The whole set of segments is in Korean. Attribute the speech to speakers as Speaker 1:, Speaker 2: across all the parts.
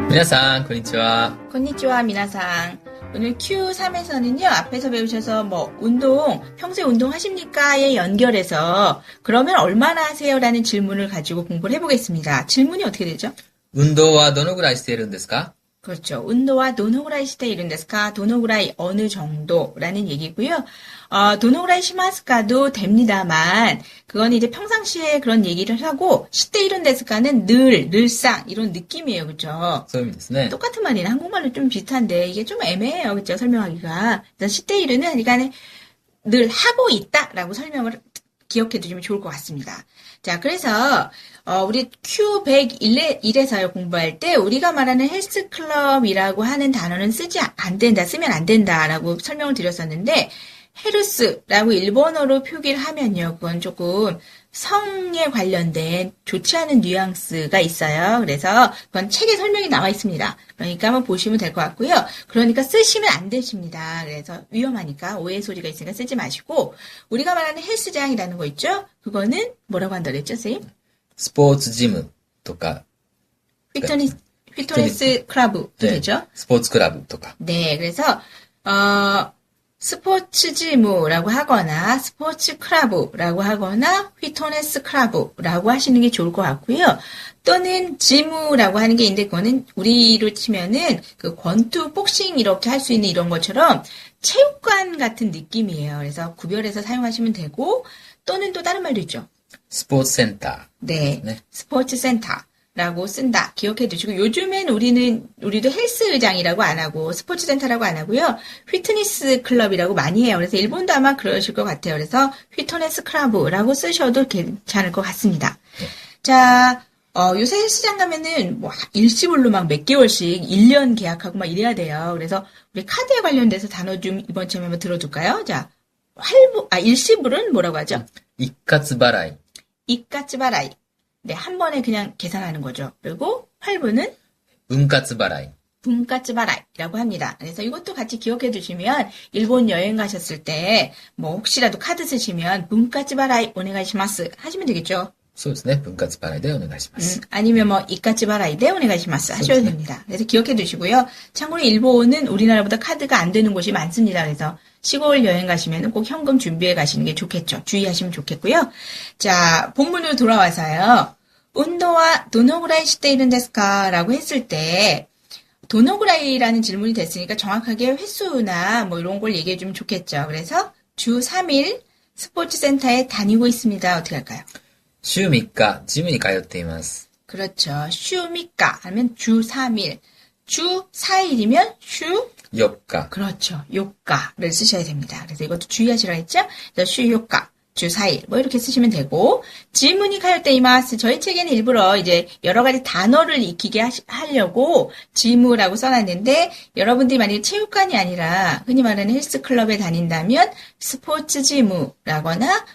Speaker 1: 皆さん、こんにちは。
Speaker 2: konnichiwa, 미나상. 오늘 Q3에서는요, 앞에서 배우셔서 운동, 평소에 운동하십니까?에 연결해서, 그러면 얼마나 하세요? 라는 질문을 가지고 공부를 해보겠습니다. 질문이 어떻게 되죠?
Speaker 1: 運動はどのぐらいしているんですか?
Speaker 2: 그렇죠. 운동와 도노구라이 시대 이룬데스까? 도노구라이 어느 정도라는 얘기고요. 도노구라이 시마스카도 됩니다만, 그건 이제 평상시에 그런 얘기를 하고, 시대 이룬데스까는 늘상, 이런 느낌이에요. 그죠?
Speaker 1: そういう意味ですね.
Speaker 2: 똑같은 말이나 한국말로 좀 비슷한데, 이게 좀 애매해요. 그죠? 설명하기가. 그래서 시대 이루는, 그러니까 늘 하고 있다라고 설명을 기억해 두시면 좋을 것 같습니다. 자, 그래서, 우리 Q101에서요, 공부할 때, 우리가 말하는 헬스클럽이라고 하는 단어는 쓰면 안 된다라고 설명을 드렸었는데, 헤르스라고 일본어로 표기를 하면요, 그건 조금 성에 관련된 좋지 않은 뉘앙스가 있어요. 그래서 그건 책에 설명이 나와 있습니다. 그러니까 한번 보시면 될 것 같고요. 그러니까 쓰시면 안 되십니다. 그래서 위험하니까 오해 소리가 있으니까 쓰지 마시고, 우리가 말하는 헬스장이라는 거 있죠? 그거는 뭐라고 한다 그랬죠, 선생님?
Speaker 1: スポーツジムとか
Speaker 2: 피트니스 클럽도 되죠?
Speaker 1: スポーツクラブとか
Speaker 2: 네, 그래서 스포츠 지무라고 하거나 스포츠 클럽이라고 하거나 휘토네스 클럽이라고 하시는 게 좋을 것 같고요. 또는 지무라고 하는 게 있는데 그거는 우리로 치면은 그 권투, 복싱 이렇게 할 수 있는 이런 것처럼 체육관 같은 느낌이에요. 그래서 구별해서 사용하시면 되고, 또는 또 다른 말도 있죠.
Speaker 1: スポーツセンター
Speaker 2: 네,
Speaker 1: 네.
Speaker 2: 스포츠 센터라고 쓴다. 기억해 두시고, 요즘엔 우리도 헬스장이라고 안 하고, 스포츠 센터라고 안 하고요. 휘트니스 클럽이라고 많이 해요. 그래서 일본도 아마 그러실 것 같아요. 그래서 휘트니스 클럽이라고 쓰셔도 괜찮을 것 같습니다.
Speaker 1: 네.
Speaker 2: 자, 요새 헬스장 가면은 일시불로 막 몇 개월씩 1년 계약하고 막 이래야 돼요. 그래서 우리 카드에 관련돼서 단어 좀 이번 주에 한번 들어둘까요? 자, 일시불은 뭐라고 하죠?
Speaker 1: 一括払い
Speaker 2: 이까츠바라이. 네, 한 번에 그냥 계산하는 거죠. 그리고 할부는
Speaker 1: 分割払い
Speaker 2: 분까츠바라이라고 합니다. 그래서 이것도 같이 기억해 두시면 일본 여행 가셨을 때 혹시라도 카드 쓰시면 분까츠바라이 오네가시마스 하시면 되겠죠.
Speaker 1: そうですね。分割払いでお願いします。
Speaker 2: 아니면 이까츠바라이데 오네가시마스 하셔도 됩니다. 그래서 기억해 두시고요. 참고로 일본은 우리나라보다 카드가 안 되는 곳이 많습니다. 그래서 시골 여행 가시면 꼭 현금 준비해 가시는 게 좋겠죠. 주의하시면 좋겠고요. 자, 본문으로 돌아와서요. 운동와 도노구라이 시대 이룬 데스까? 라고 했을 때 도노구라이라는 질문이 됐으니까 정확하게 횟수나 이런 걸 얘기해 주면 좋겠죠. 그래서 주 3일 스포츠 센터에 다니고 있습니다. 어떻게 할까요?
Speaker 1: 週3日、ジムに通っています。
Speaker 2: 그렇죠. 슈미까 하면 주 3일. 주 4일이면 슈
Speaker 1: 4日。
Speaker 2: 그렇죠. 요가를 쓰셔야 됩니다. 그래서 이것도 주의하시라 했죠? 그래서 슈 요가, 주 4일 이렇게 쓰시면 되고, 지문이 가요때 이마스 저희 책에는 일부러 이제 여러 가지 단어를 익히게 하려고 지무라고 써놨는데, 여러분들이 만약에 체육관이 아니라 흔히 말하는 헬스클럽에 다닌다면 스포츠 지무라거나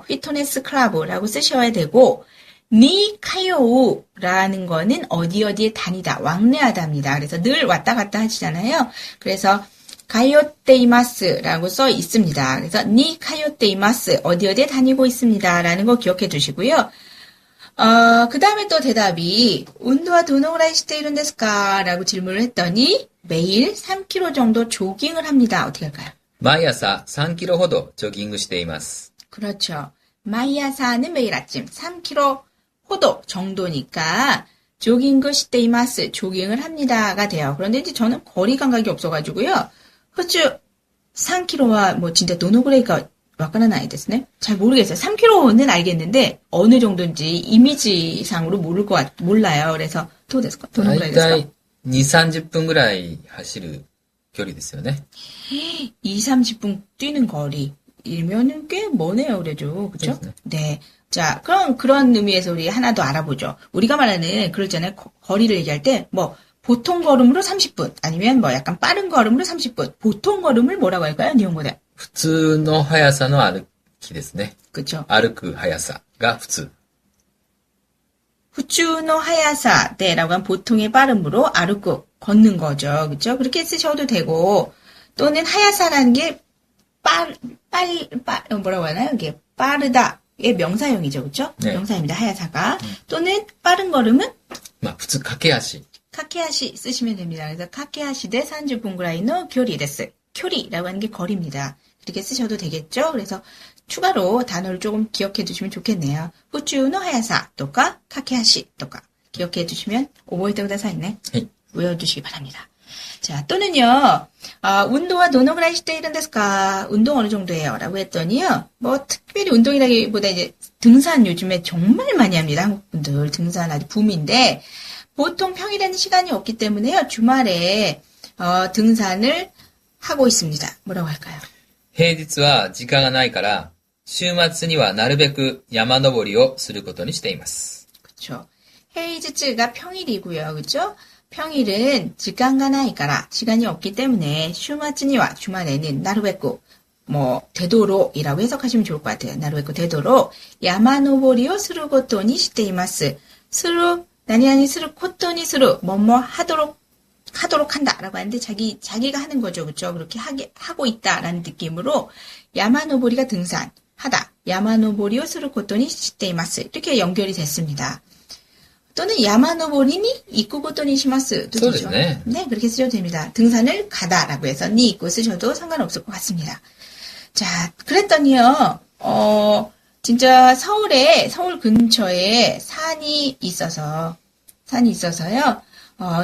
Speaker 2: 휘토네스 클럽이라고 쓰셔야 되고, 니 카요우라는 거는 어디에 다니다, 왕래하다입니다. 그래서 늘 왔다 갔다 하시잖아요. 그래서 가요테이마스라고 써 있습니다. 그래서 니 카요테이마스 어디에 다니고 있습니다라는 거 기억해 두시고요. 그 다음에 또 대답이 운동와 도노구라이 시대 이룬 데스까라고 질문을 했더니 매일 3km 정도 조깅을 합니다. 어떻게 할까요?
Speaker 1: 毎朝3キロほどジョギングしています。
Speaker 2: 그렇죠. 마이아사는 매일 아침 3km 호도 정도니까 조깅을 시테이마스 조깅을 합니다가 돼요. 그런데 이제 저는 거리 감각이 없어가지고요. 호주 3km와 진짜 도노그레이가 와까는 아이 됐네. 잘 모르겠어요. 3km는 알겠는데 어느 정도인지 이미지상으로 몰라요. 그래서 도노그레이
Speaker 1: だいたい2、30分ぐらい走る距離ですよね。
Speaker 2: 2, 30분 뛰는 거리이면은 꽤 머네요. 그래도 그렇죠? 네. 자, 그런 의미에서 우리 하나 더 알아보죠. 우리가 말하는, 그러잖아요. 거리를 얘기할 때, 보통 걸음으로 30분, 아니면 약간 빠른 걸음으로 30분. 보통 걸음을 뭐라고 할까요? 일본어대.
Speaker 1: 普通の速さの歩きですね。
Speaker 2: 그쵸.
Speaker 1: 歩く速さが普通。
Speaker 2: 후추노 하야사대라고 하면 보통의 빠름으로 아르고 걷는 거죠. 그쵸? 그렇게 쓰셔도 되고, 또는 하야사라는 게 뭐라고 하나요? 이게 빠르다. 의 명사형이죠, 그렇죠?
Speaker 1: 네.
Speaker 2: 명사입니다. 하야사가. 또는 빠른 걸음은
Speaker 1: 普通駆け足。
Speaker 2: 카케하시 쓰시면 됩니다. 그래서 카케하시 대 30분ぐらいの距離です.距離라고 하는 게 거리입니다. 그렇게 쓰셔도 되겠죠? 그래서 추가로 단어를 조금 기억해 두시면 좋겠네요. 후추의 하야사とか 카케하시とか 기억해 두시면 覚えてくださいね.
Speaker 1: 네.
Speaker 2: 외워두시기 바랍니다. 자, 또는요, 운동화 도노그라이 시대 이런 데스까? 운동 어느 정도예요? 라고 했더니요, 뭐, 특별히 운동이라기보다 이제 등산 요즘에 정말 많이 합니다. 한국 분들. 등산 아주 붐인데, 보통 평일에는 시간이 없기 때문에요, 주말에, 등산을 하고 있습니다. 뭐라고 할까요?
Speaker 1: 平日は時間がないから、週末にはなるべく山登りをすることにしています。
Speaker 2: 그쵸. 헤이즈츠가 평일이고요. 그죠? 평일은 시간가 나이까라 시간이 없기 때문에 슈마츠니와 주말에는 나루베쿠 뭐 되도록이라고 해석하시면 좋을 것 같아요. 나루베쿠 되도록 야마노보리오 스루 고토니 시테이마스. 스루 나니나니 스루 코토니 스루 뭐뭐 하도록 한다라고 하는데 자기가 하는 거죠. 그렇죠? 그렇게 하고 있다라는 느낌으로 야마노보리가 등산 하다. 야마노보리오 스루 고토니 시테이마스. 이렇게 연결이 됐습니다. 또는 야마노보리니 이쿠고토니 시마스 뜻이죠.
Speaker 1: 네.
Speaker 2: 네, 그렇게 쓰셔도 됩니다. 등산을 가다라고 해서 니 입고 쓰셔도 상관없을 것 같습니다. 자, 그랬더니요. 진짜 서울 근처에 산이 있어서요.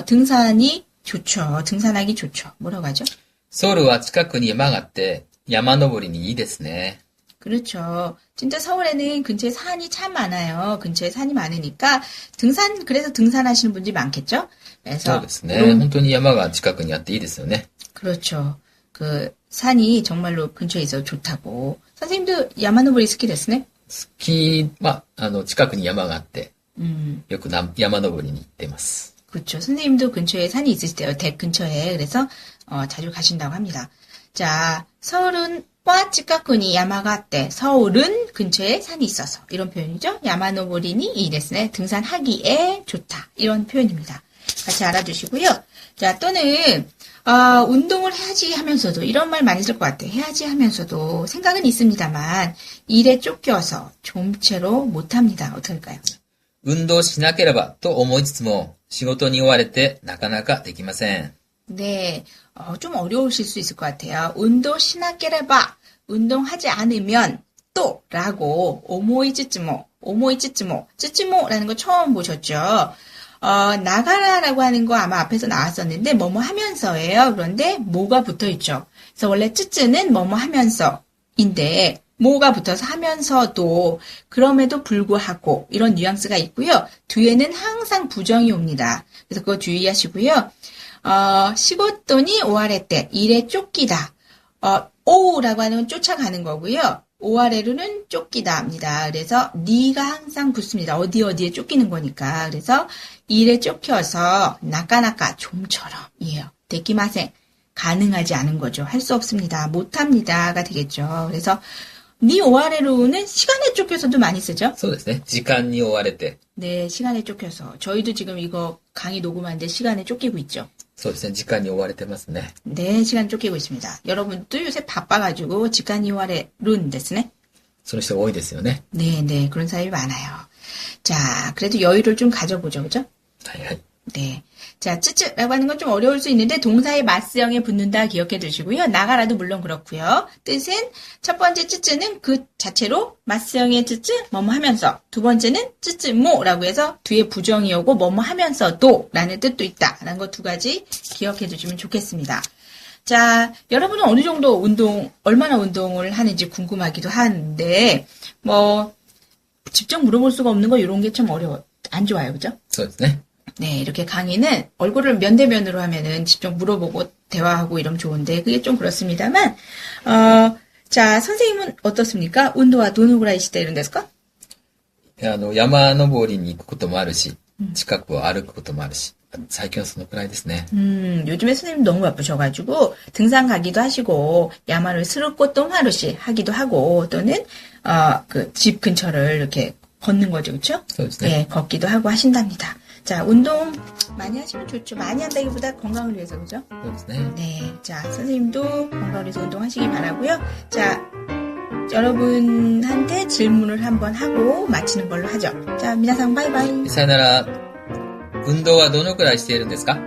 Speaker 2: 등산이 좋죠. 등산하기 좋죠. 뭐라고 하죠?
Speaker 1: ソウルは近くに山があって山登りにいいですね。
Speaker 2: 그렇죠. 진짜 서울에는 근처에 산이 참 많아요. 근처에 산이 많으니까 그래서 등산하시는 분들이 많겠죠?
Speaker 1: そう
Speaker 2: 그래서
Speaker 1: ですね。本当に山が近くにあっていいですよね。
Speaker 2: 그렇죠. 그 산이 정말로 근처에 있어서 좋다고. 선생님도 야마노보리 스키 됐으네?
Speaker 1: スキーは、近くに山があって、 よく山登りに行っています。
Speaker 2: 그렇죠. 선생님도 근처에 산이 있으시대요. 댁 근처에. 그래서 자주 가신다고 합니다. 자, 서울은 과 찌까꾸니 야마가 아때 서울은 근처에 산이 있어서 이런 표현이죠. 야마노보리니 이데스네 등산하기에 좋다 이런 표현입니다. 같이 알아두시고요. 자, 또는 운동을 해야지 하면서도 이런 말 많이 쓸 것 같아요. 해야지 하면서도 생각은 있습니다만 일에 쫓겨서 좀채로 못합니다. 어떻게 할까요?
Speaker 1: 運動しなければと思いつつも仕事に追われてなかなかできません。
Speaker 2: 네, 좀 어려우실 수 있을 것 같아요. 운동 시나케레바 운동하지 않으면 또 라고 쯔쯔모라는 거 처음 보셨죠? 나가라라고 하는 거 아마 앞에서 나왔었는데 뭐뭐 하면서예요. 그런데 뭐가 붙어 있죠. 그래서 원래 쯔쯔는 뭐뭐 하면서인데 뭐가 붙어서 하면서도 그럼에도 불구하고 이런 뉘앙스가 있고요. 뒤에는 항상 부정이 옵니다. 그래서 그거 주의하시고요. 시고토니 오아레 일에 쫓기다. 오라고 하는 건 쫓아가는 거고요. 오아레루는 쫓기다입니다. 그래서 니가 항상 붙습니다. 어디에 쫓기는 거니까. 그래서 일에 쫓겨서 나까나까 좀처럼이에요. 데키마생 가능하지 않은 거죠. 할 수 없습니다. 못합니다가 되겠죠. 그래서 니 오아레루는 시간에 쫓겨서도 많이 쓰죠.
Speaker 1: そうですね。時間に追われて。
Speaker 2: 네, 시간에 쫓겨서. 저희도 지금 이거 강의 녹음하는데 시간에 쫓기고 있죠.
Speaker 1: そうですね。時間に追われてますね。
Speaker 2: 네, 시간 쫓기고 있습니다. 여러분도 요새 바빠가지고 시간이 와레룬 됐네.
Speaker 1: その人多いですよね。
Speaker 2: 네, 그런 사람이 많아요. 자, 그래도 여유를 좀 가져보죠, 그죠?
Speaker 1: はいはい。
Speaker 2: 네. 자, 쯔쯔라고 하는 건 좀 어려울 수 있는데 동사의 맞수형에 붙는다 기억해 두시고요. 나가라도 물론 그렇고요. 뜻은 첫 번째 쯔쯔는 그 자체로 맞수형의 쯔쯔 뭐뭐 하면서 두 번째는 쯔쯔모라고 해서 뒤에 부정이 오고 뭐뭐 하면서도 라는 뜻도 있다라는 거 두 가지 기억해 두시면 좋겠습니다. 자, 여러분은 어느 정도 얼마나 운동을 하는지 궁금하기도 한데 뭐 직접 물어볼 수가 없는 거 이런 게 참 안 좋아요. 그죠?
Speaker 1: そうですね。
Speaker 2: 네, 이렇게 강의는 얼굴을 면대면으로 하면은 직접 물어보고 대화하고 이러면 좋은데 그게 좀 그렇습니다만, 자, 선생님은 어떻습니까? 운동화 도노구라이 시대 이런 데스까?
Speaker 1: 山登りに行くこともあるし、近くを歩くこともあるし、最近はそのくらいですね。
Speaker 2: 요즘에 선생님 너무 바쁘셔가지고 등산 가기도 하시고 야마를 스르꽃동 하루씩 하기도 하고 또는 그 집 근처를 이렇게 걷는 거죠, 그렇죠?
Speaker 1: そうですね。
Speaker 2: 네, 걷기도 하고 하신답니다. 자, 운동 많이 하시면 좋죠. 많이 한다기보다 건강을 위해서, 그죠?
Speaker 1: そうですね。
Speaker 2: 네, 자, 선생님도 건강을 위해서 운동하시기 바라고요. 자, 여러분한테 질문을 한번 하고 마치는 걸로 하죠. 자, 미나상 바이바이.
Speaker 1: さよなら。運動はどのくらいしているんですか